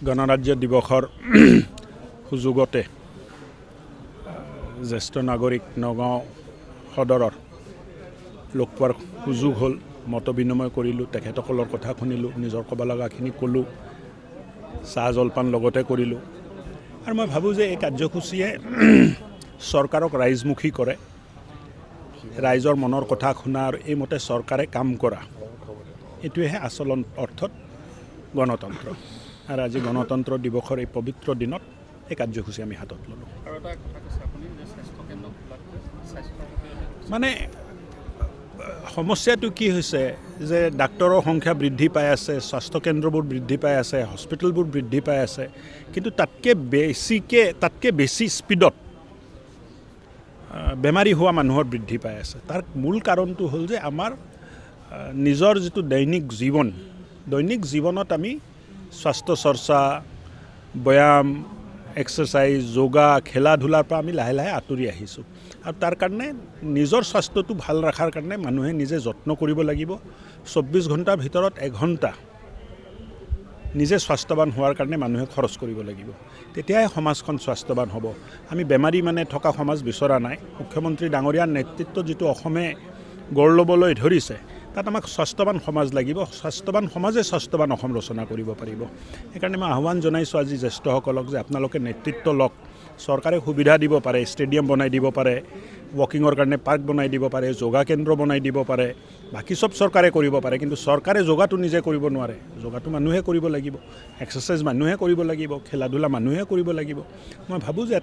গণৰাজ্য দিৱসৰ সুযোগতে জ্যেষ্ঠ নাগৰিক নগাঁও সদৰৰ লগ পোৱাৰ সুযোগ হ'ল। মত বিনিময় কৰিলোঁ, তেখেতসকলৰ কথা শুনিলোঁ, নিজৰ ক'ব লগাখিনি ক'লোঁ, চাহ জলপান লগতে কৰিলোঁ। আৰু মই ভাবোঁ যে এই কাৰ্যসূচীয়ে চৰকাৰক ৰাইজমুখী কৰে, ৰাইজৰ মনৰ কথা শুনা আৰু এইমতে চৰকাৰে কাম কৰা, এইটোৱেহে আচল অৰ্থত গণতন্ত্ৰ। আৰু আজি গণতন্ত্ৰ দিৱসৰ এই পবিত্ৰ দিনত এই কাৰ্যসূচী আমি হাতত ল'লোঁ। মানে সমস্যাটো কি হৈছে যে ডাক্তৰৰ সংখ্যা বৃদ্ধি পাই আছে, স্বাস্থ্যকেন্দ্ৰবোৰ বৃদ্ধি পাই আছে, হস্পিটেলবোৰ বৃদ্ধি পাই আছে, কিন্তু তাতকৈ বেছি স্পীডত বেমাৰী হোৱা মানুহৰ বৃদ্ধি পাই আছে। তাৰ মূল কাৰণটো হ'ল যে আমাৰ নিজৰ যিটো দৈনিক জীৱনত আমি স্বাস্থ্য চৰ্চা, ব্যায়াম, এক্সাৰচাইজ, যোগা, খেলা ধূলাৰ পৰা আমি লাহে লাহে আঁতৰি আহিছোঁ। আৰু তাৰ কাৰণে নিজৰ স্বাস্থ্যটো ভাল ৰখাৰ কাৰণে মানুহে নিজে যত্ন কৰিব লাগিব। 24 ঘণ্টাৰ ভিতৰত 1 ঘণ্টা নিজে স্বাস্থ্যৱান হোৱাৰ কাৰণে মানুহে খৰচ কৰিব লাগিব, তেতিয়াহে সমাজখন স্বাস্থ্যৱান হ'ব। আমি বেমাৰী থকা সমাজ বিচৰা নাই। মুখ্যমন্ত্ৰী ডাঙৰীয়াৰ নেতৃত্বত যিটো অসমে গঢ় ল'বলৈ ধৰিছে, তাত আমাক স্বাস্থ্যৱান সমাজ লাগিব। স্বাস্থ্যৱান সমাজে স্বাস্থ্যৱান অসম ৰচনা কৰিব পাৰিব। সেইকাৰণে মই আহ্বান জনাইছোঁ আজি জ্যেষ্ঠসকলক যে আপোনালোকে নেতৃত্ব লওক। চৰকাৰে সুবিধা দিব পাৰে, ষ্টেডিয়াম বনাই দিব পাৰে, ৱাকিঙৰ কাৰণে পাৰ্ক বনাই দিব পাৰে, যোগা কেন্দ্ৰ বনাই দিব পাৰে, বাকী চব চৰকাৰে কৰিব পাৰে। কিন্তু চৰকাৰে যোগাটো নিজে কৰিব নোৱাৰে। যোগাটো মানুহে কৰিব লাগিব, এক্সাৰচাইজ মানুহে কৰিব লাগিব, খেলা ধূলা মানুহে কৰিব লাগিব। মই ভাবোঁ যে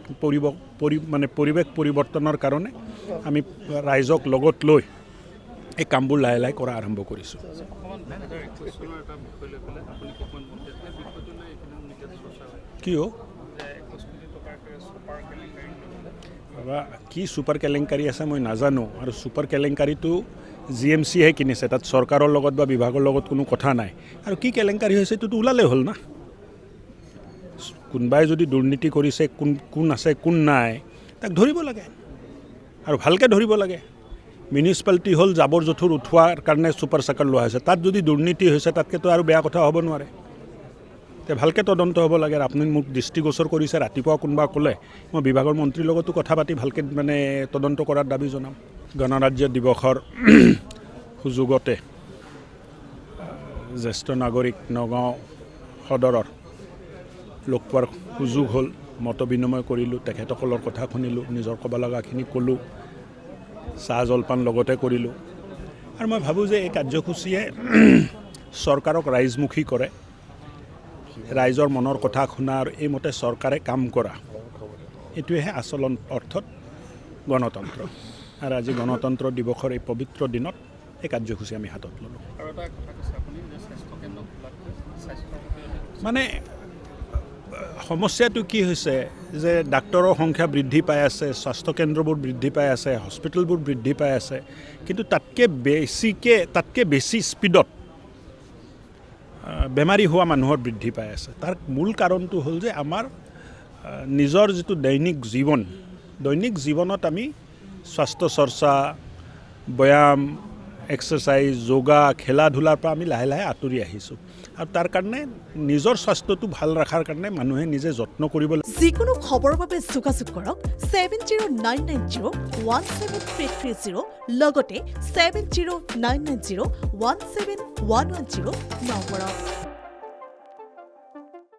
পৰিৱেশ পৰিৱৰ্তনৰ কাৰণে আমি ৰাইজক লগত লৈ এই কামবোৰ লাহে লাহে কৰা আৰম্ভ কৰিছোঁ। কিয় কি ছুপাৰ কেলেংকাৰী আছে মই নাজানো। আৰু ছুপাৰ কেলেংকাৰীটো GMCহে কিনিছে, তাত চৰকাৰৰ লগত বা বিভাগৰ লগত কোনো কথা নাই। আৰু কি কেলেংকাৰী হৈছে এইটোতো ওলালে হ'ল না। কোনোবাই যদি দুৰ্নীতি কৰিছে, কোন আছে কোন নাই, তাক ধৰিব লাগে আৰু ভালকৈ ধৰিব লাগে। মিউনিচিপালিটি হ'ল জাবৰ জোঁথৰ উঠোৱাৰ কাৰণে ছুপাৰ চাকাৰ লোৱা হৈছে, তাত যদি দুৰ্নীতি হৈছে তাতকৈতো আৰু বেয়া কথা হ'ব নোৱাৰে। এতিয়া ভালকৈ তদন্ত হ'ব লাগে। আৰু আপুনি মোক দৃষ্টিগোচৰ কৰিছে, ৰাতিপুৱা কোনোবা ক'লে মই বিভাগৰ মন্ত্ৰীৰ লগতো কথা পাতি ভালকৈ তদন্ত কৰাৰ দাবী জনাম। গণৰাজ্য দিৱসৰ সুযোগতে জ্যেষ্ঠ নাগৰিক নগাঁও সদৰৰ লগ পোৱাৰ সুযোগ হ'ল। মত বিনিময় কৰিলোঁ, তেখেতসকলৰ কথা শুনিলোঁ, নিজৰ ক'ব লগাখিনি ক'লোঁ, চাহ জলপান লগতে কৰিলোঁ। আৰু মই ভাবোঁ যে এই কাৰ্যসূচীয়ে চৰকাৰক ৰাইজমুখী কৰে, ৰাইজৰ মনৰ কথা শুনা আৰু এইমতে চৰকাৰে কাম কৰা, এইটোৱেহে আচল অৰ্থত গণতন্ত্ৰ। আৰু আজি গণতন্ত্ৰ দিৱসৰ এই পবিত্ৰ দিনত এই কাৰ্যসূচী আমি হাতত ল'লোঁ। মানে সমস্যাটো কি হৈছে যে ডাক্তৰৰ সংখ্যা বৃদ্ধি পাই আছে, স্বাস্থ্যকেন্দ্ৰবোৰ বৃদ্ধি পাই আছে, হস্পিটেলবোৰ বৃদ্ধি পাই আছে, কিন্তু তাতকৈ বেছি স্পীডত বেমাৰী হোৱা মানুহৰ বৃদ্ধি পাই আছে। তাৰ মূল কাৰণটো হ'ল যে আমাৰ নিজৰ যিটো দৈনিক জীৱনত আমি স্বাস্থ্য চৰ্চা, ব্যায়াম, এক্সাৰচাইজ, যোগা, খেলা ধূলাৰ পৰা আমি লাহে লাহে আঁতৰি আহিছোঁ। আৰু তাৰ কাৰণে নিজৰ স্বাস্থ্যটো ভাল ৰখাৰ কাৰণে মানুহে নিজে যত্ন কৰিব লাগিব। যিকোনো খবৰৰ বাবে যোগাযোগ কৰক 7099017330 লগতে 7099017110 নম্বৰত।